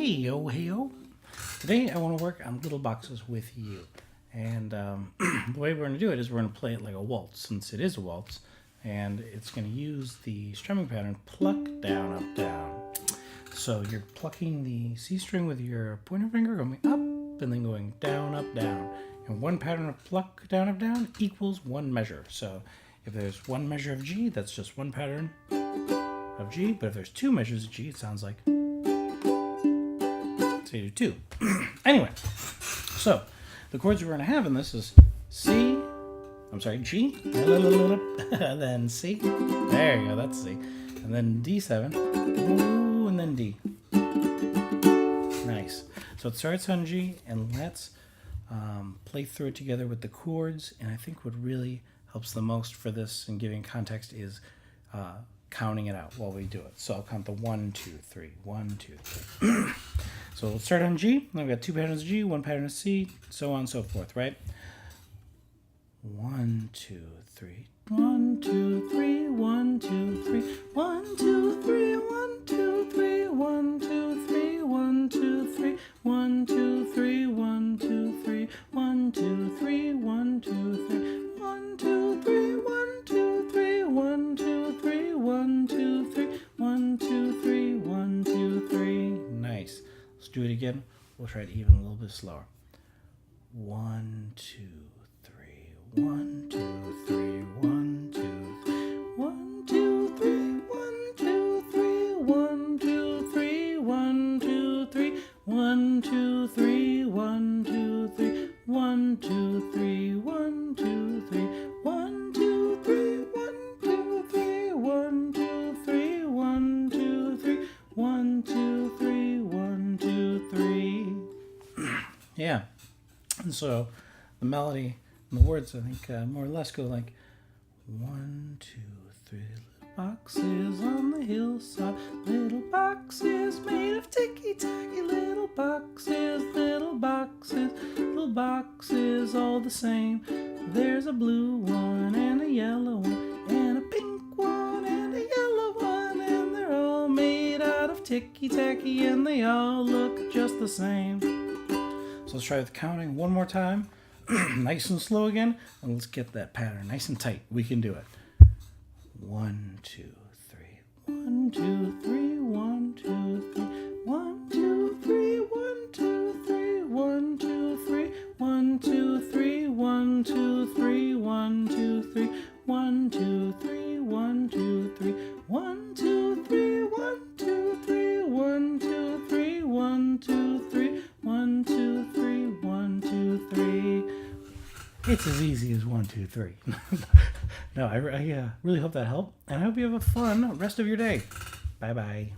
Hey yo. Today I want to work on little boxes with you. And the way we're going to do it is we're going to play it like a waltz, since it is a waltz. And it's going to use the strumming pattern pluck, down, up, down. So you're plucking the C string with your pointer finger, going up, and then going down, up, down. And one pattern of pluck, down, up, down equals one measure. So if there's one measure of G, that's just one pattern of G. But if there's two measures of G, it sounds like... So you do two. Anyway, so the chords we're going to have in this is G, and then C. There you go, that's C. And then D7, ooh, and then D. Nice. So it starts on G, and let's play through it together with the chords. And I think what really helps the most for this and giving context is counting it out while we do it. So I'll count the 1, 2, 3, 1, 2, 3. So we'll start on G. Then we've got two patterns of G, one pattern of C, so on and so forth, right? 1, 2, 3. 1, 2, 3, 1, 2, 3, 1, 2, 3, 1, 2, 3, 1, 2, 3, 1, 2, 3, 1, 2, 3, 1, 2, 3, 1, 2, 3, 1, 2, 3, 1, 2, 3, 1, 2, 3, 1, 2, 3, 1, 2, 3, 1, 2, 3, 1, 2, 3. Nice. Let's do it again. We'll try it even a little bit slower. 1, 2, 3, 1, 2, 3, 1, 2, 3, 1, 2, 3, 1, 2, 3, 1, 2, 3, 1, 2, 3, 1, 2, 3, 1, 2, 3, 1, 2, 3, 1, 2, 3, 1, 2, 3, 1, 2, 3, 1, 2, 3, 1, 2, 3, 1, 2, 3, 1, 2, 3. Yeah. And so the melody and the words, I think, more or less go like 1, 2, 3 little boxes on the hillside, little boxes made of ticky-tacky, little boxes, all the same. There's a blue one and a yellow one and a pink one and a yellow one, and they're all made out of ticky-tacky and they all look just the same. So let's try with counting one more time. Nice and slow again, and let's get that pattern nice and tight. We can do it. 1, 2, 3. 1, 2, 3, 1, 2, 3. 1, 2, 3, 1, 2, 3. 1, 2, 3, 1, 2, 3. 1, 2, 3, 1, 2, 3. 1, 2, 3, 1, 2, 3. 1, 2, 3, 1, 2, 3. 1, 2, 3, 1, 2, 3. 1, 2, 3, 1, 2, 3. It's as easy as 1, 2, 3. No, I really hope that helped, and I hope you have a fun rest of your day. Bye-bye.